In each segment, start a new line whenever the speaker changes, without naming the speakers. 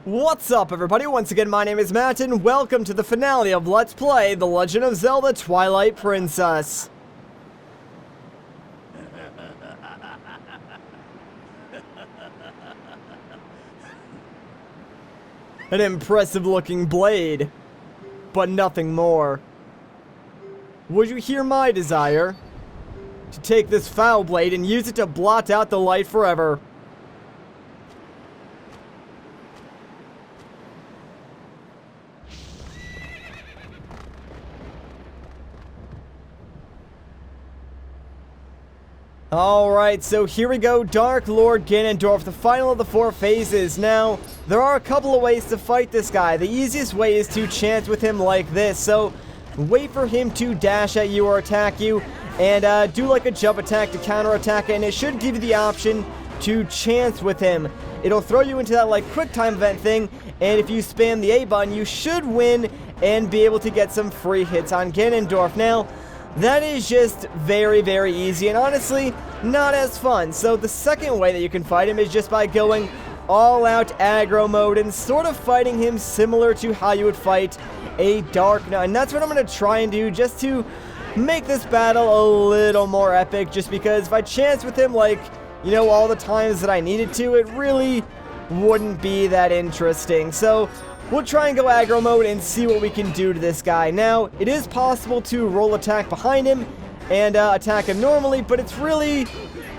What's up, everybody? Once again, my name is Matt, and welcome to the finale of Let's Play The Legend of Zelda Twilight Princess. An impressive-looking blade, but nothing more. Would you hear my desire to take this foul blade and use it to blot out the light forever? Alright, so here we go, Dark Lord Ganondorf, the final of the 4 phases. Now, there are a couple of ways to fight this guy. The easiest way is to chance with him like this, so wait for him to dash at you or attack you, and do like a jump attack to counter attack, and it should give you the option to chance with him. It'll throw you into that like quick time event thing, and if you spam the A button, you should win and be able to get some free hits on Ganondorf. Now, that is just very, very easy, and honestly, not as fun. So the second way that you can fight him is just by going all-out aggro mode and sort of fighting him similar to how you would fight a Dark Knight. And that's what I'm going to try and do just to make this battle a little more epic, just because if I chance with him like, you know, all the times that I needed to, it really wouldn't be that interesting. So we'll try and go aggro mode and see what we can do to this guy. Now, it is possible to roll attack behind him and attack him normally, but it's really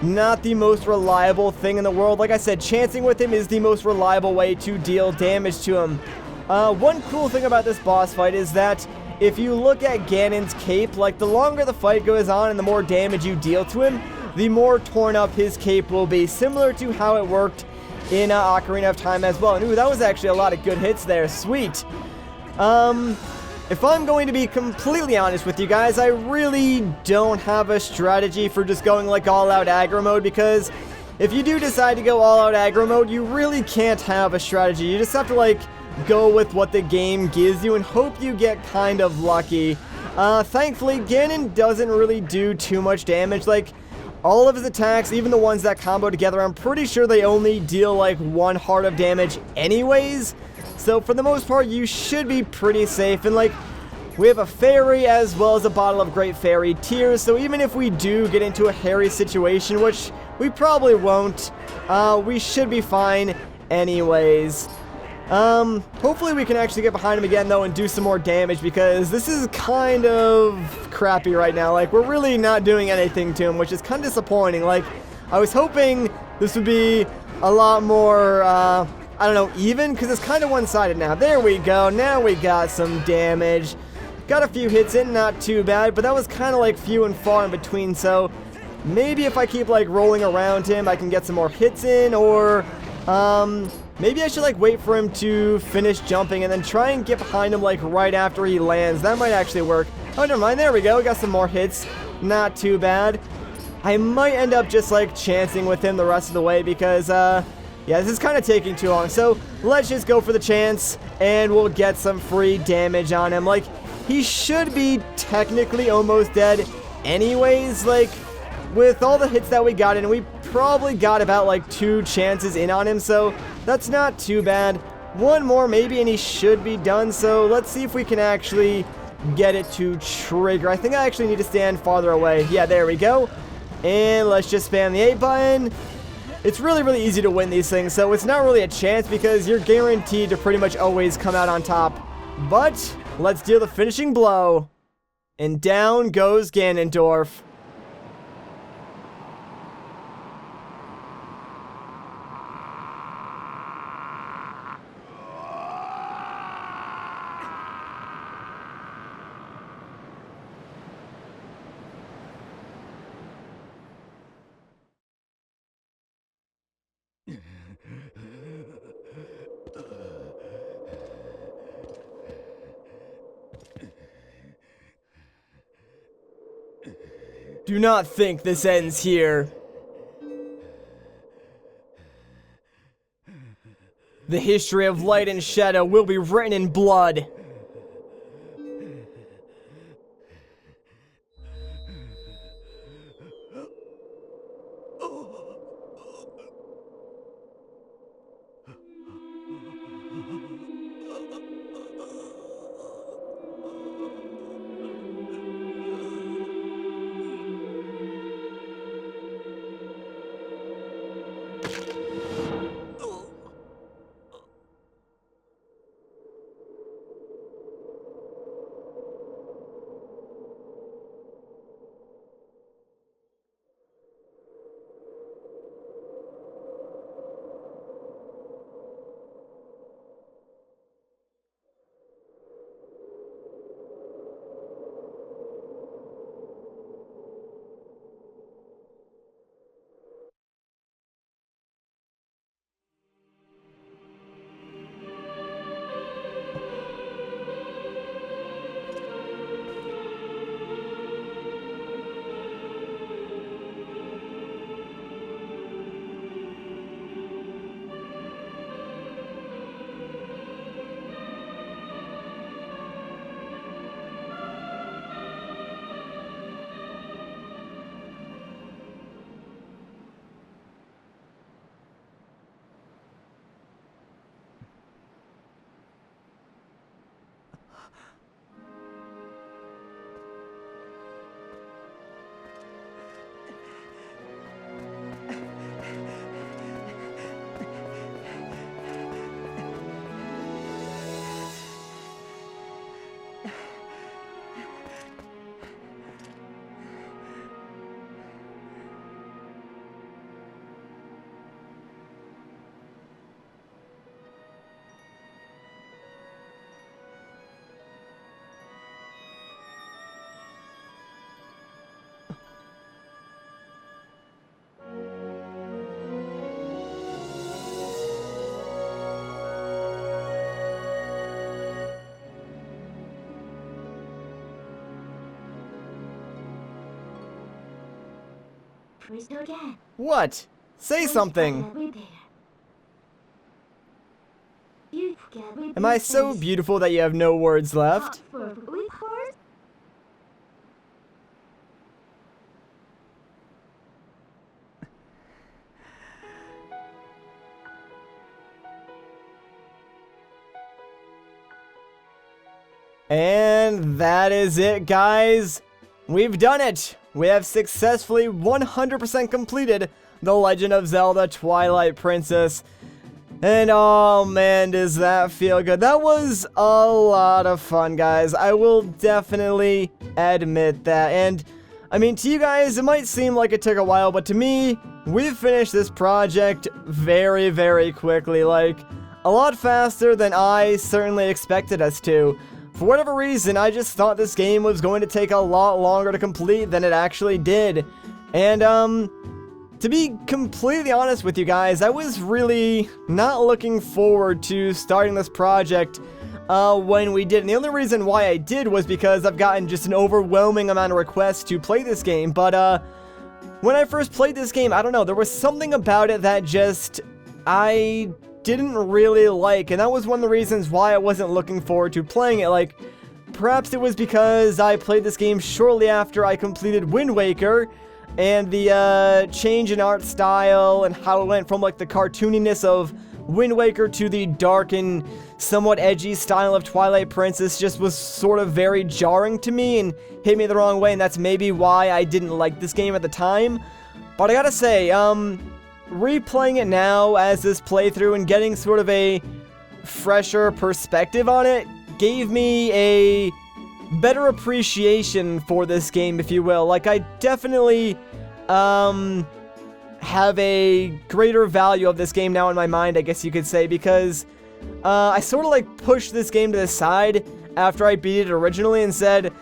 not the most reliable thing in the world. Like I said, chancing with him is the most reliable way to deal damage to him. One cool thing about this boss fight is that if you look at Ganon's cape, like the longer the fight goes on and the more damage you deal to him, the more torn up his cape will be, similar to how it worked in Ocarina of Time as well. And ooh, that was actually a lot of good hits there. Sweet. If I'm going to be completely honest with you guys, I really don't have a strategy for just going like all-out aggro mode, because if you do decide to go all-out aggro mode, you really can't have a strategy. You just have to like go with what the game gives you and hope you get kind of lucky. Thankfully, Ganon doesn't really do too much damage. Like, all of his attacks, even the ones that combo together, I'm pretty sure they only deal like 1 heart of damage anyways. So for the most part, you should be pretty safe. And like, we have a fairy as well as a bottle of Great Fairy Tears. So even if we do get into a hairy situation, which we probably won't, we should be fine anyways. Hopefully we can actually get behind him again though and do some more damage, because this is kind of crappy right now. Like, we're really not doing anything to him, which is kind of disappointing. Like, I was hoping this would be a lot more, I don't know, even, because it's kind of one-sided now. There we go, now we got some damage. Got a few hits in, not too bad, but that was kind of like few and far in between, so maybe if I keep like rolling around him, I can get some more hits in, or, maybe I should like wait for him to finish jumping and then try and get behind him like right after he lands. That might actually work. Oh, never mind. There we go. We got some more hits. Not too bad. I might end up just like chancing with him the rest of the way, because yeah, this is kind of taking too long. So let's just go for the chance and we'll get some free damage on him. Like, he should be technically almost dead anyways. Like, with all the hits that we got in, we probably got about like 2 chances in on him, so that's not too bad. 1 more maybe and he should be done, so let's see if we can actually get it to trigger. I think I actually need to stand farther away. Yeah, there we go. And let's just spam the A button. It's really, really easy to win these things, so it's not really a chance because you're guaranteed to pretty much always come out on top. But let's deal the finishing blow. And down goes Ganondorf. Do not think this ends here. The history of light and shadow will be written in blood. What? Say something. Am I so beautiful that you have no words left? And that is it, guys. We've done it. We have successfully 100% completed The Legend of Zelda Twilight Princess. And oh man, does that feel good. That was a lot of fun, guys. I will definitely admit that. And I mean, to you guys, it might seem like it took a while, but to me, we've finished this project very, very quickly. Like, a lot faster than I certainly expected us to. For whatever reason, I just thought this game was going to take a lot longer to complete than it actually did. And, to be completely honest with you guys, I was really not looking forward to starting this project when we did. And the only reason why I did was because I've gotten just an overwhelming amount of requests to play this game. But, when I first played this game, I don't know, there was something about it that just, I didn't really like, and that was one of the reasons why I wasn't looking forward to playing it. Like, perhaps it was because I played this game shortly after I completed Wind Waker, and the change in art style and how it went from like the cartooniness of Wind Waker to the dark and somewhat edgy style of Twilight Princess just was sort of very jarring to me and hit me the wrong way, and that's maybe why I didn't like this game at the time. But I gotta say, replaying it now as this playthrough and getting sort of a fresher perspective on it gave me a better appreciation for this game, if you will. Like, I definitely have a greater value of this game now in my mind, I guess you could say, because I sort of like pushed this game to the side after I beat it originally and said,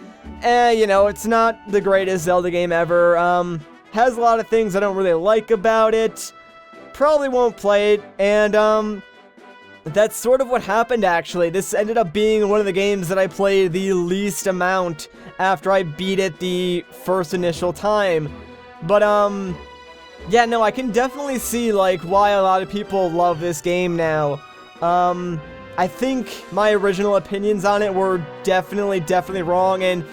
you know, it's not the greatest Zelda game ever. Has a lot of things I don't really like about it. Probably won't play it, and that's sort of what happened, actually. This ended up being one of the games that I played the least amount after I beat it the first initial time. But, yeah, no, I can definitely see, like, why a lot of people love this game now. I think my original opinions on it were definitely wrong, and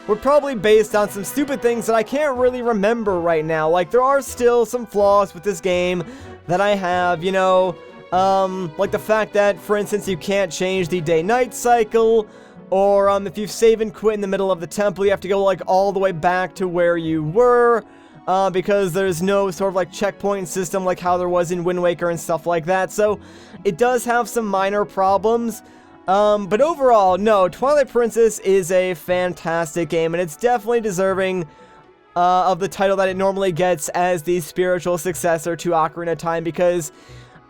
were probably based on some stupid things that I can't really remember right now. Like, there are still some flaws with this game that I have, you know, like the fact that, for instance, you can't change the day-night cycle, or, if you save and quit in the middle of the temple, you have to go, like, all the way back to where you were, because there's no sort of, like, checkpoint system like how there was in Wind Waker and stuff like that. So, it does have some minor problems. But overall, no, Twilight Princess is a fantastic game, and it's definitely deserving of the title that it normally gets as the spiritual successor to Ocarina of Time, because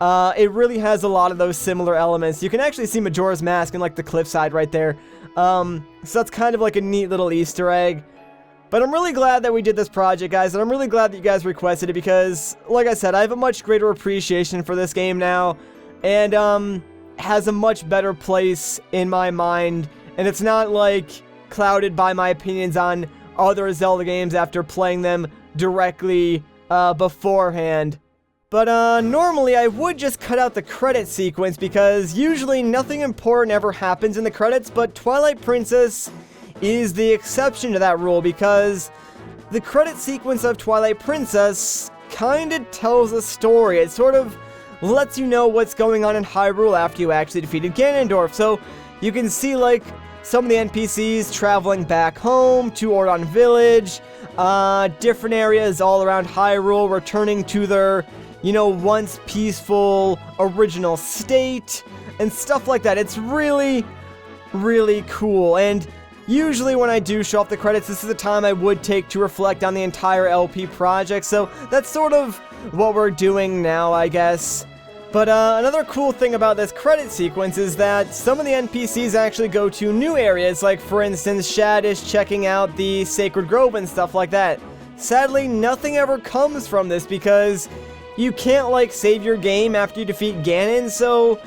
it really has a lot of those similar elements. You can actually see Majora's Mask in, like, the cliffside right there. So that's kind of like a neat little Easter egg. But I'm really glad that we did this project, guys, and I'm really glad that you guys requested it, because, like I said, I have a much greater appreciation for this game now, and, has a much better place in my mind, and it's not, like, clouded by my opinions on other Zelda games after playing them directly beforehand. But normally I would just cut out the credit sequence, because usually nothing important ever happens in the credits, but Twilight Princess is the exception to that rule, because the credit sequence of Twilight Princess kinda tells a story. It sort of lets you know what's going on in Hyrule after you actually defeated Ganondorf. So you can see, like, some of the NPCs traveling back home to Ordon Village, different areas all around Hyrule returning to their, you know, once peaceful original state, and stuff like that. It's really, really cool, and usually when I do show off the credits, this is the time I would take to reflect on the entire LP project, so that's sort of what we're doing now, I guess. But another cool thing about this credit sequence is that some of the NPCs actually go to new areas, like, for instance, Shad is checking out the Sacred Grove and stuff like that. Sadly, nothing ever comes from this, because you can't, like, save your game after you defeat Ganon, so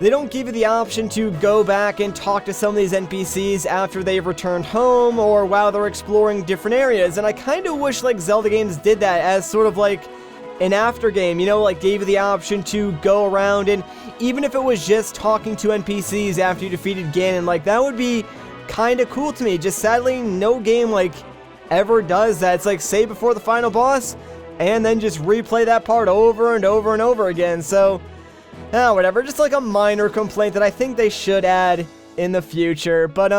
they don't give you the option to go back and talk to some of these NPCs after they've returned home or while they're exploring different areas. And I kind of wish like Zelda games did that as sort of like an after game, you know, like gave you the option to go around, and even if it was just talking to NPCs after you defeated Ganon, like that would be kind of cool to me. Just sadly, no game like ever does that. It's like say before the final boss, and then just replay that part over and over and over again. So, whatever. Just like a minor complaint that I think they should add in the future. But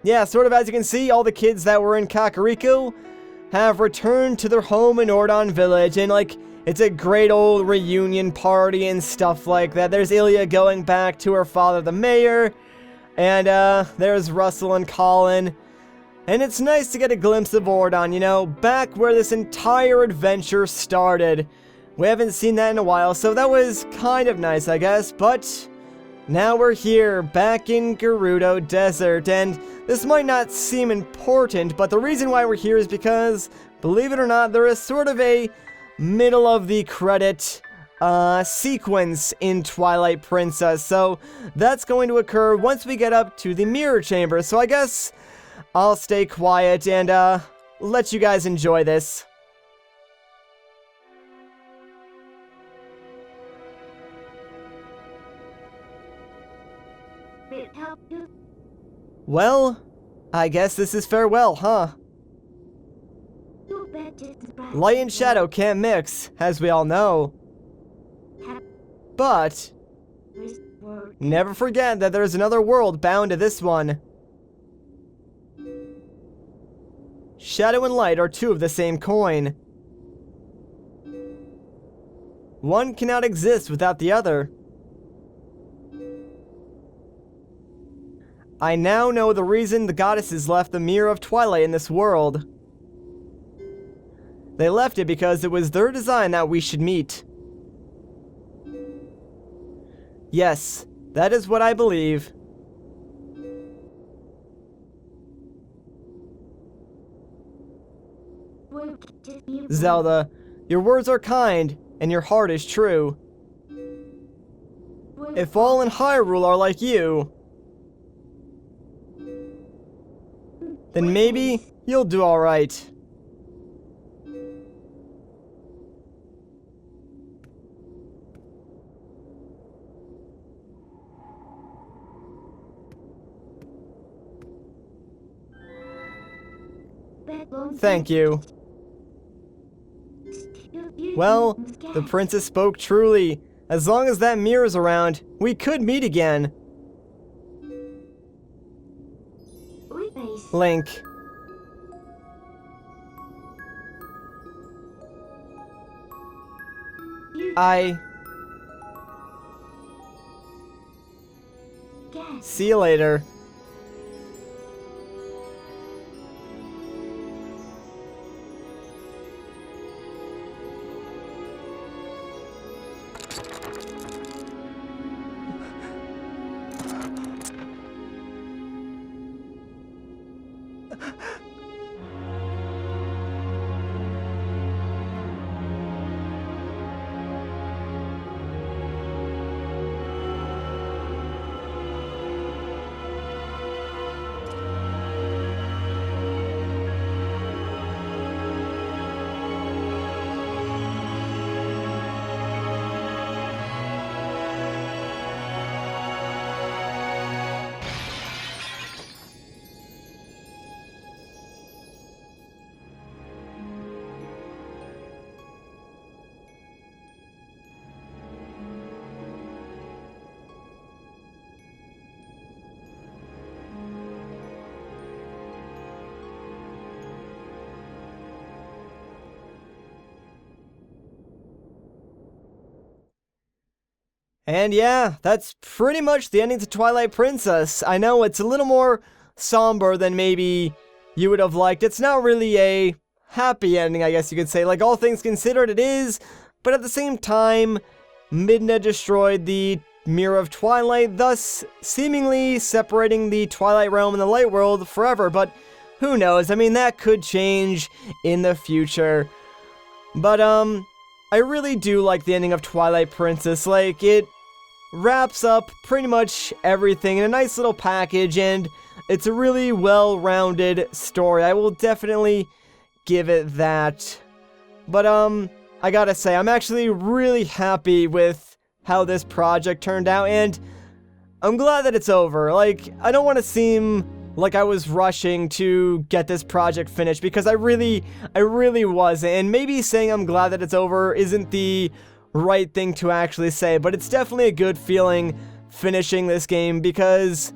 yeah, sort of as you can see, all the kids that were in Kakariko have returned to their home in Ordon Village, and like it's a great old reunion party and stuff like that. There's Ilya going back to her father, the mayor, and there's Russell and Colin, and it's nice to get a glimpse of Ordon, you know, back where this entire adventure started. We haven't seen that in a while, so that was kind of nice, I guess, but now we're here, back in Gerudo Desert, and this might not seem important, but the reason why we're here is because, believe it or not, there is sort of a middle of the credit sequence in Twilight Princess, so that's going to occur once we get up to the mirror chamber. So I guess I'll stay quiet and let you guys enjoy this. Well, I guess this is farewell, huh? Light and shadow can't mix, as we all know. But never forget that there's another world bound to this one. Shadow and light are two of the same coin. One cannot exist without the other. I now know the reason the goddesses left the Mirror of Twilight in this world. They left it because it was their design that we should meet. Yes, that is what I believe. Zelda, your words are kind, and your heart is true. If all in Hyrule are like you, then maybe you'll do alright. Thank you. Well, the princess spoke truly. As long as that mirror's around, we could meet again. Link. See you later. And yeah, that's pretty much the ending to Twilight Princess. I know it's a little more somber than maybe you would have liked. It's not really a happy ending, I guess you could say. Like, all things considered, it is. But at the same time, Midna destroyed the Mirror of Twilight, thus seemingly separating the Twilight Realm and the Light World forever. But who knows? I mean, that could change in the future. But, I really do like the ending of Twilight Princess. Like, it wraps up pretty much everything in a nice little package, and it's a really well-rounded story. I will definitely give it that. But, I gotta say, I'm actually really happy with how this project turned out, and I'm glad that it's over. Like, I don't want to seem like I was rushing to get this project finished, because I really wasn't, and maybe saying I'm glad that it's over isn't the right thing to actually say, but it's definitely a good feeling finishing this game, because,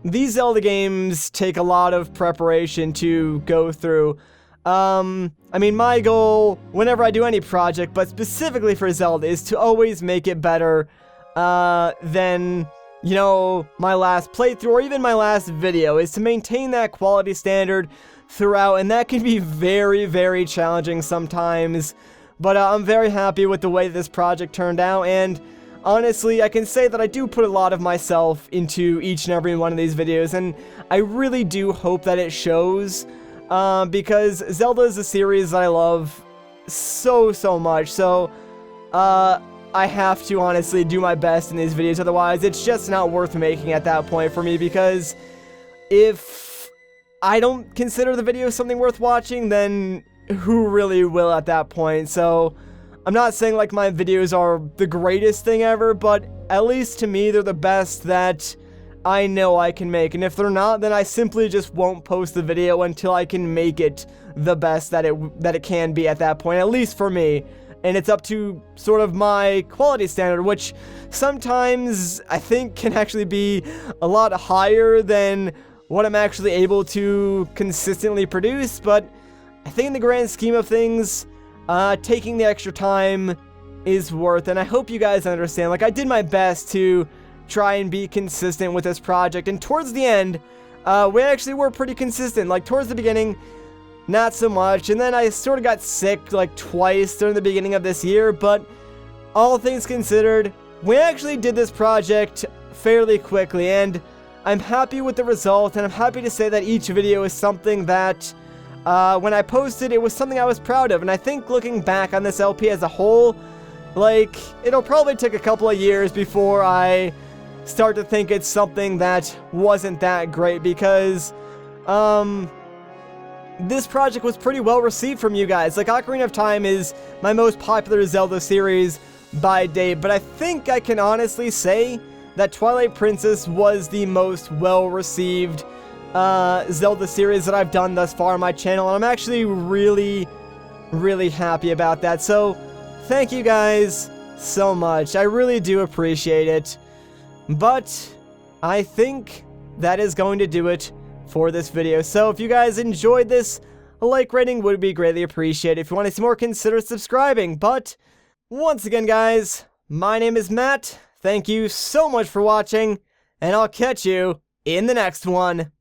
these Zelda games take a lot of preparation to go through. I mean, my goal, whenever I do any project, but specifically for Zelda, is to always make it better, than, you know, my last playthrough, or even my last video, is to maintain that quality standard throughout, and that can be very, very challenging sometimes, but, I'm very happy with the way this project turned out, and honestly, I can say that I do put a lot of myself into each and every one of these videos, and I really do hope that it shows, because Zelda is a series that I love so much, so, I have to honestly do my best in these videos, otherwise it's just not worth making at that point for me, because if I don't consider the video something worth watching, then who really will at that point? So, I'm not saying like my videos are the greatest thing ever, but at least to me, they're the best that I know I can make. And if they're not, then I simply just won't post the video until I can make it the best that it can be at that point, at least for me. And it's up to sort of my quality standard, which sometimes I think can actually be a lot higher than what I'm actually able to consistently produce, but I think in the grand scheme of things, taking the extra time is worth, and I hope you guys understand. Like, I did my best to try and be consistent with this project, and towards the end, we actually were pretty consistent. Like, towards the beginning, not so much, and then I sort of got sick, like, twice during the beginning of this year, but all things considered, we actually did this project fairly quickly, and I'm happy with the result, and I'm happy to say that each video is something that when I posted, it was something I was proud of, and I think looking back on this LP as a whole, like, it'll probably take a couple of years before I start to think it's something that wasn't that great, because, this project was pretty well received from you guys. Like, Ocarina of Time is my most popular Zelda series by date, but I think I can honestly say that Twilight Princess was the most well-received Zelda series that I've done thus far on my channel, and I'm actually really happy about that. So, thank you guys so much. I really do appreciate it. But I think that is going to do it for this video. So, if you guys enjoyed this, a like rating would be greatly appreciated. If you want to see more, consider subscribing. But, once again, guys, my name is Matt. Thank you so much for watching, and I'll catch you in the next one.